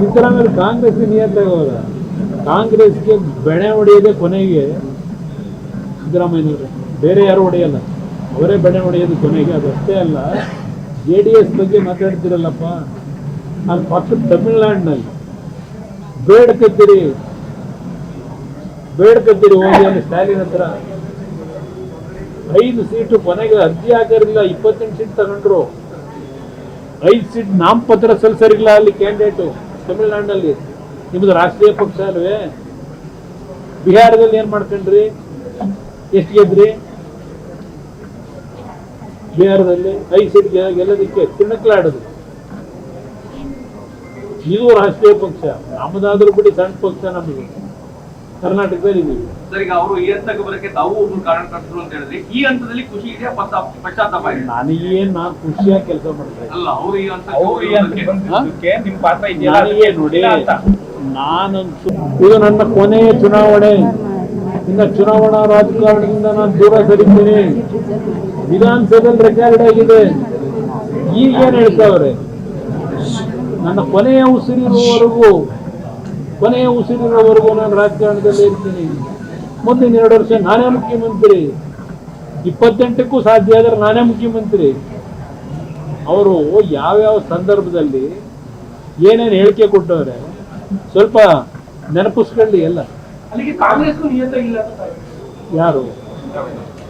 ಸಿದ್ದರಾಮಯ್ಯ ಕಾಂಗ್ರೆಸ್ಗೆ ನಿಯತ್ತಾಗೋದ ಕಾಂಗ್ರೆಸ್ಗೆ ಬೆಳೆ ಹೊಡೆಯೋದೇ ಕೊನೆಗೆ ಸಿದ್ದರಾಮಯ್ಯನವ್ರೆ, ಬೇರೆ ಯಾರು ಹೊಡೆಯಲ್ಲ, ಅವರೇ ಬೆಳೆ ಹೊಡೆಯೋದು ಕೊನೆಗೆ. ಅದಷ್ಟೇ ಅಲ್ಲ, JDS ಬಗ್ಗೆ ಮಾತಾಡ್ತಿರಲ್ಲಪ್ಪ, ಅಲ್ಲಿ ಪಕ್ಕದ ತಮಿಳ್ನಾಡಿನಲ್ಲಿ ಬೇಡ್ಕತ್ತೀರಿ ಹೋಗಿ ಅಲ್ಲಿ ಸ್ಟಾಲಿನ್ ಹತ್ರ 5 ಸೀಟು ಕೊನೆಗೆ ಅರ್ಜಿ ಹಾಕಿರಲಿಲ್ಲ, 28 ಸೀಟ್ ತಗೊಂಡ್ರು. 5 ಸೀಟ್ ನಾಮಪತ್ರ ಸಲ್ಲಿಸರಿಲ್ಲ ಅಲ್ಲಿ ಕ್ಯಾಂಡಿಡೇಟು ತಮಿಳ್ನಾಡಿನಲ್ಲಿ. ನಿಮ್ದು ರಾಷ್ಟ್ರೀಯ ಪಕ್ಷ ಅಲ್ವೇ? ಬಿಹಾರದಲ್ಲಿ ಏನ್ ಮಾಡ್ಕೊಂಡ್ರಿ? ಎಷ್ಟು ಗೆದ್ರಿ? ಬಿಹಾರದಲ್ಲಿ 5 ಸೀಟ್ ಗೆಲ್ಲೋದಕ್ಕೆ ತಿಣಕ್ಲಾಡೋದು. ಇದು ರಾಷ್ಟ್ರೀಯ ಪಕ್ಷ. ನಮ್ಮದಾದ್ರೂ ಬಿಡಿ ಸಣ್ಣ ಪಕ್ಷ, ನಮಗೆ ಕರ್ನಾಟಕದಲ್ಲಿ ಇದೀವಿ. ಈಗ ಅವರು ಈ ಹಂತಕ್ಕೆ ಬರಕ್ಕೆ ತಾವು ಒಬ್ಬರು ಕಾರಣಕರ್ತರು ಅಂತ ಹೇಳಿದ್ರೆ, ಈ ಹಂತದಲ್ಲಿ ಖುಷಿ ಇದೆಯಾ ಪಶ್ಚಾತ್ತಾಪ ಇದೆ? ನನಗೇನ್ ನಾನು ಖುಷಿಯಾಗಿ ಕೆಲಸ ಮಾಡ್ತಾ ಅಲ್ಲ, ಅವರು ಈ ಹಂತಕ್ಕೆ ನಿಮ್ ಪಾತ್ರ ಇದೆಯಾ? ನನಗೆ ನೋಡಿ, ನಾನಂತೂ ಇದು ನನ್ನ ಕೊನೆಯ ಚುನಾವಣೆ. ಇನ್ನು ಚುನಾವಣಾ ರಾಜಕಾರಣದಿಂದ ನಾನು ದೂರ ಸರಿತೀನಿ. ವಿಧಾನಸಭೆಯಲ್ಲಿ ರೆಕಾರ್ಡ್ ಆಗಿದೆ. ಈಗೇನು ಹೇಳ್ತಾವ್ರೆ, ನನ್ನ ಕೊನೆಯ ಉಸಿರಿರುವವರೆಗೂ ನಾನು ರಾಜಕಾರಣದಲ್ಲಿ ಇರ್ತೀನಿ. ಮುಂದಿನ 2 ವರ್ಷ ನಾನೇ ಮುಖ್ಯಮಂತ್ರಿ. 28ಕ್ಕೂ ಸಾಧ್ಯ ಆದರೆ ನಾನೇ ಮುಖ್ಯಮಂತ್ರಿ. ಅವರು ಯಾವ್ಯಾವ ಸಂದರ್ಭದಲ್ಲಿ ಏನೇನು ಹೇಳಿಕೆ ಕೊಟ್ಟವ್ರೆ ಸ್ವಲ್ಪ ನೆನಪಿಸ್ಕೊಳ್ಳಿ ಎಲ್ಲ. ಅಲ್ಲಿಗೆ ಕಾಂಗ್ರೆಸ್ಗೂ ನಿಯತ ಇಲ್ಲ. ಯಾರು?